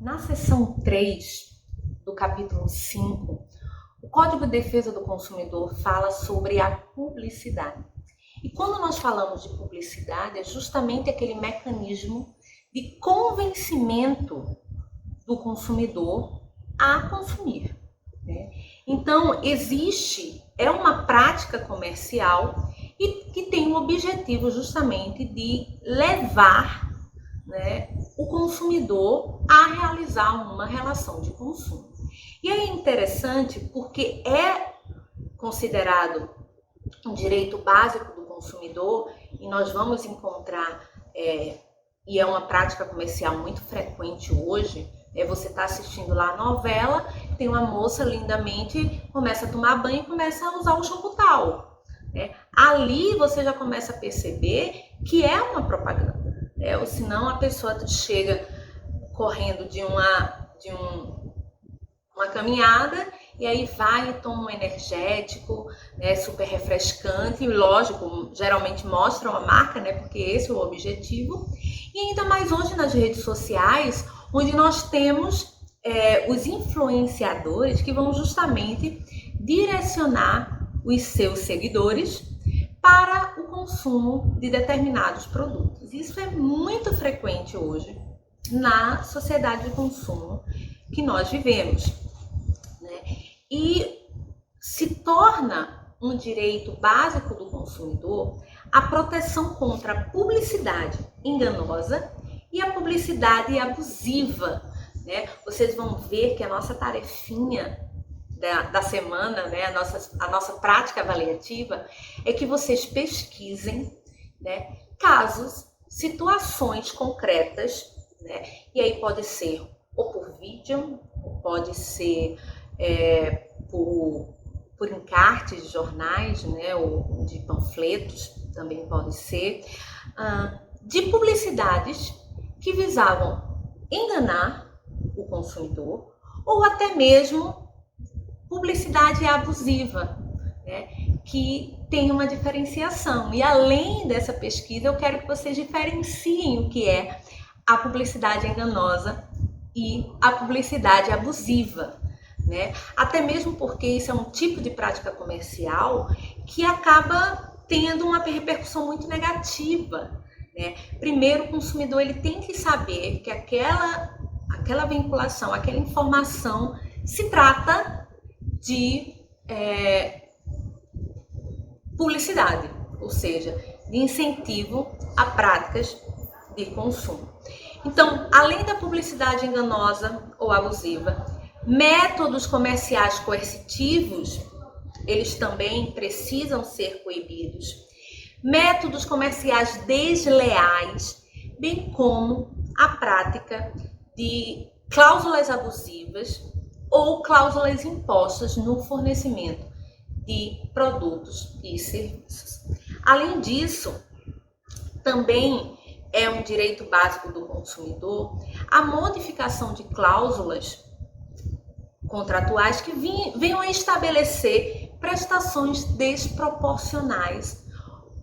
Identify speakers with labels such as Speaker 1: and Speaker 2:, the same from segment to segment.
Speaker 1: Na seção 3 do capítulo 5, o Código de Defesa do Consumidor fala sobre a publicidade. E quando nós falamos de publicidade, é justamente aquele mecanismo de convencimento do consumidor a consumir, né? Então, é uma prática comercial e que tem o objetivo justamente de levar, né, o consumidor a realizar uma relação de consumo. E é interessante porque é considerado um direito básico do consumidor e nós vamos encontrar, e é uma prática comercial muito frequente hoje, você está assistindo lá a novela, tem uma moça lindamente, começa a tomar banho e começa a usar o shampoo tal. Ali você já começa a perceber que é uma propaganda. Ou senão a pessoa chega correndo de uma caminhada e aí vai e toma um energético, né, super refrescante, e lógico, geralmente mostram a marca, né, porque esse é o objetivo. E ainda mais hoje nas redes sociais, onde nós temos os influenciadores que vão justamente direcionar os seus seguidores para o consumo de determinados produtos. Isso é muito frequente hoje na sociedade de consumo que nós vivemos, né? E se torna um direito básico do consumidor a proteção contra a publicidade enganosa e a publicidade abusiva, né? Vocês vão ver que a nossa tarefinha da semana, né, a nossa prática avaliativa é que vocês pesquisem, né, casos, situações concretas, né, e aí pode ser ou por vídeo, ou pode ser por encartes de jornais, né, ou de panfletos, também pode ser, de publicidades que visavam enganar o consumidor ou até mesmo publicidade abusiva, né, que tem uma diferenciação. E além dessa pesquisa, eu quero que vocês diferenciem o que é a publicidade enganosa e a publicidade abusiva, né? Até mesmo porque isso é um tipo de prática comercial que acaba tendo uma repercussão muito negativa, né? Primeiro, o consumidor ele tem que saber que aquela vinculação, aquela informação se trata de publicidade, ou seja, de incentivo a práticas de consumo. Então, além da publicidade enganosa ou abusiva, métodos comerciais coercitivos, eles também precisam ser coibidos. Métodos comerciais desleais, bem como a prática de cláusulas abusivas ou cláusulas impostas no fornecimento de produtos e serviços. Além disso, também é um direito básico do consumidor a modificação de cláusulas contratuais que venham a estabelecer prestações desproporcionais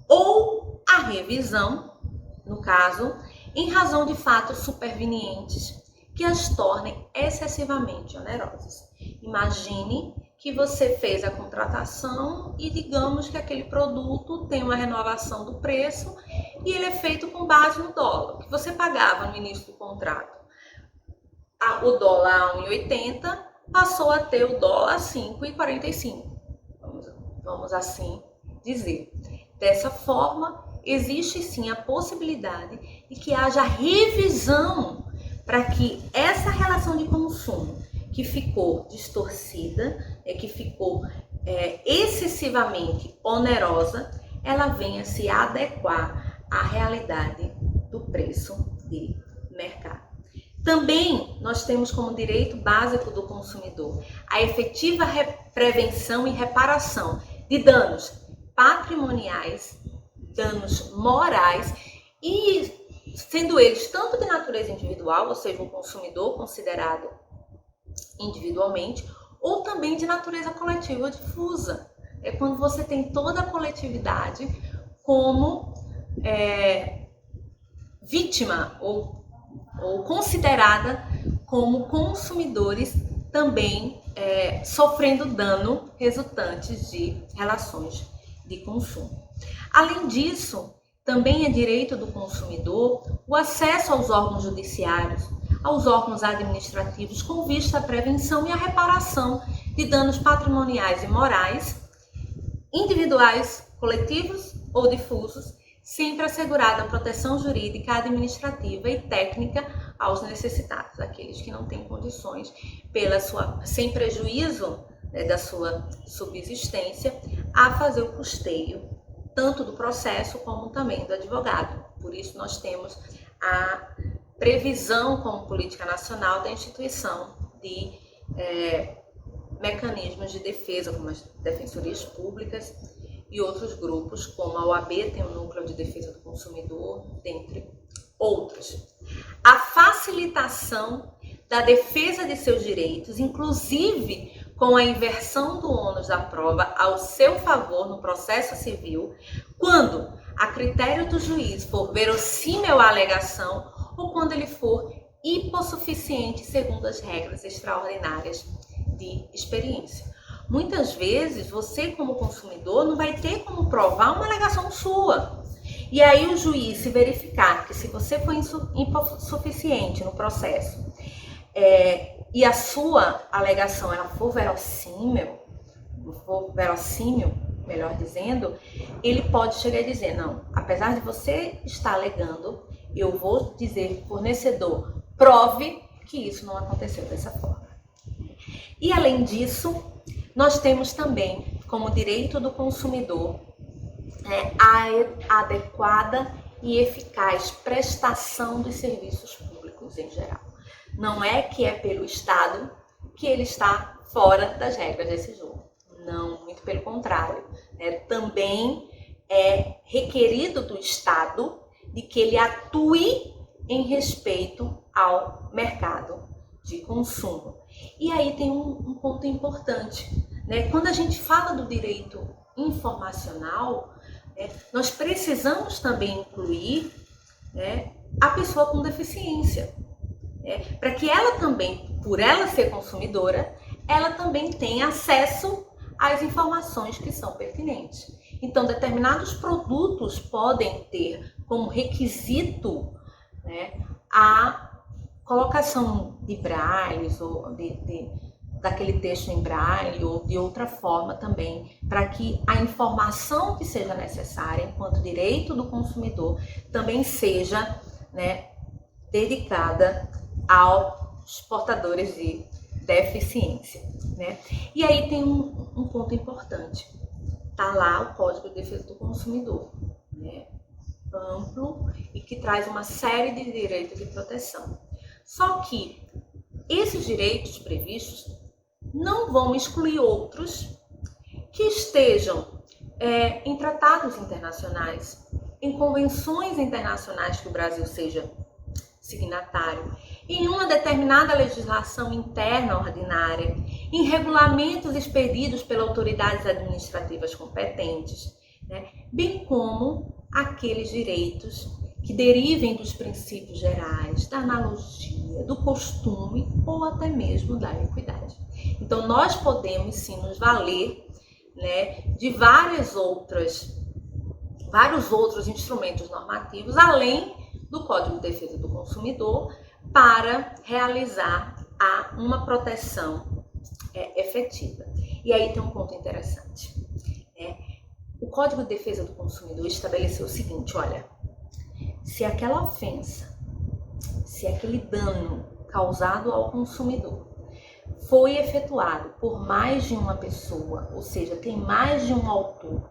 Speaker 1: ou a revisão, no caso, em razão de fatos supervenientes que as tornem excessivamente onerosas. Imagine que você fez a contratação e digamos que aquele produto tem uma renovação do preço e ele é feito com base no dólar, que você pagava no início do contrato. O dólar a 1,80 passou a ter o dólar a 5,45. Vamos assim dizer. Dessa forma, existe sim a possibilidade de que haja revisão para que essa relação de consumo que ficou distorcida, que ficou excessivamente onerosa, ela venha se adequar à realidade do preço de mercado. Também nós temos como direito básico do consumidor a efetiva prevenção e reparação de danos patrimoniais, danos morais e sendo eles tanto de natureza individual, ou seja, um consumidor considerado individualmente, ou também de natureza coletiva ou difusa. É quando você tem toda a coletividade como vítima ou considerada como consumidores também sofrendo dano resultantes de relações de consumo. Além disso, também é direito do consumidor o acesso aos órgãos judiciários, aos órgãos administrativos, com vista à prevenção e à reparação de danos patrimoniais e morais, individuais, coletivos ou difusos, sempre assegurada a proteção jurídica, administrativa e técnica aos necessitados, aqueles que não têm condições, sem prejuízo da sua subsistência, a fazer o custeio, tanto do processo como também do advogado. Por isso nós temos a previsão como política nacional da instituição de mecanismos de defesa, como as defensorias públicas e outros grupos, como a OAB tem o Núcleo de Defesa do Consumidor, dentre outros. A facilitação da defesa de seus direitos, inclusive com a inversão do ônus da prova ao seu favor no processo civil, quando a critério do juiz for verossímil a alegação ou quando ele for hipossuficiente segundo as regras extraordinárias de experiência. Muitas vezes, você como consumidor não vai ter como provar uma alegação sua. E aí o juiz, se verificar que se você foi insuficiente no processo e a sua alegação ela for verossímil, melhor dizendo, ele pode chegar e dizer, não, apesar de você estar alegando, eu vou dizer, fornecedor, prove que isso não aconteceu dessa forma. E além disso, nós temos também, como direito do consumidor, a adequada e eficaz prestação dos serviços públicos em geral. Não é que é pelo Estado que ele está fora das regras desse jogo. Não, muito pelo contrário. Também é requerido do Estado de que ele atue em respeito ao mercado de consumo. E aí tem um ponto importante. Quando a gente fala do direito informacional, nós precisamos também incluir a pessoa com deficiência, para que ela também, por ela ser consumidora, ela também tenha acesso às informações que são pertinentes. Então, determinados produtos podem ter como requisito a colocação de brailles ou daquele texto em braille ou de outra forma também, para que a informação que seja necessária enquanto direito do consumidor também seja dedicada aos portadores de deficiência. E aí tem um ponto importante, está lá o Código de Defesa do Consumidor, amplo e que traz uma série de direitos de proteção. Só que esses direitos previstos não vão excluir outros que estejam em tratados internacionais, em convenções internacionais que o Brasil seja signatário, em uma determinada legislação interna ordinária, em regulamentos expedidos pelas autoridades administrativas competentes, bem como aqueles direitos que derivem dos princípios gerais, da analogia, do costume ou até mesmo da equidade. Então, nós podemos sim nos valer de vários outros instrumentos normativos, além do Código de Defesa do Consumidor, para realizar uma proteção efetiva. E aí tem um ponto interessante. O Código de Defesa do Consumidor estabeleceu o seguinte, olha, se aquela ofensa, se aquele dano causado ao consumidor foi efetuado por mais de uma pessoa, ou seja, tem mais de um autor,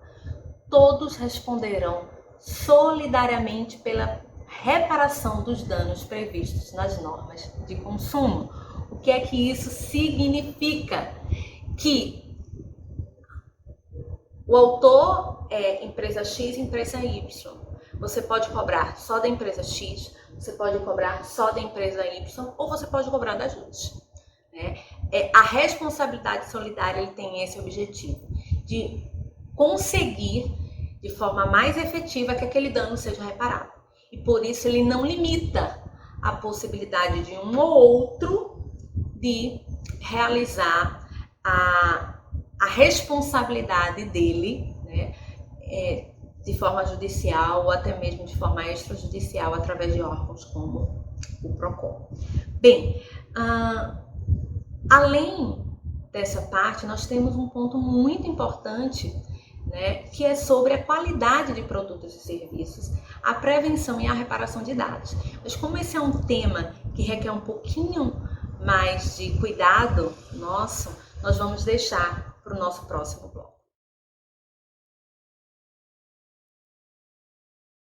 Speaker 1: todos responderão solidariamente pela reparação dos danos previstos nas normas de consumo. O que é que isso significa? Que o autor é empresa X, empresa Y. Você pode cobrar só da empresa X, você pode cobrar só da empresa Y, ou você pode cobrar das duas. A responsabilidade solidária ele tem esse objetivo, de conseguir de forma mais efetiva que aquele dano seja reparado. E por isso ele não limita a possibilidade de um ou outro de realizar a responsabilidade dele, né, de forma judicial ou até mesmo de forma extrajudicial através de órgãos como o PROCON. Bem, além dessa parte, nós temos um ponto muito importante, né, que é sobre a qualidade de produtos e serviços, a prevenção e a reparação de dados. Mas como esse é um tema que requer um pouquinho mais de cuidado nosso, nós vamos deixar para o nosso próximo bloco.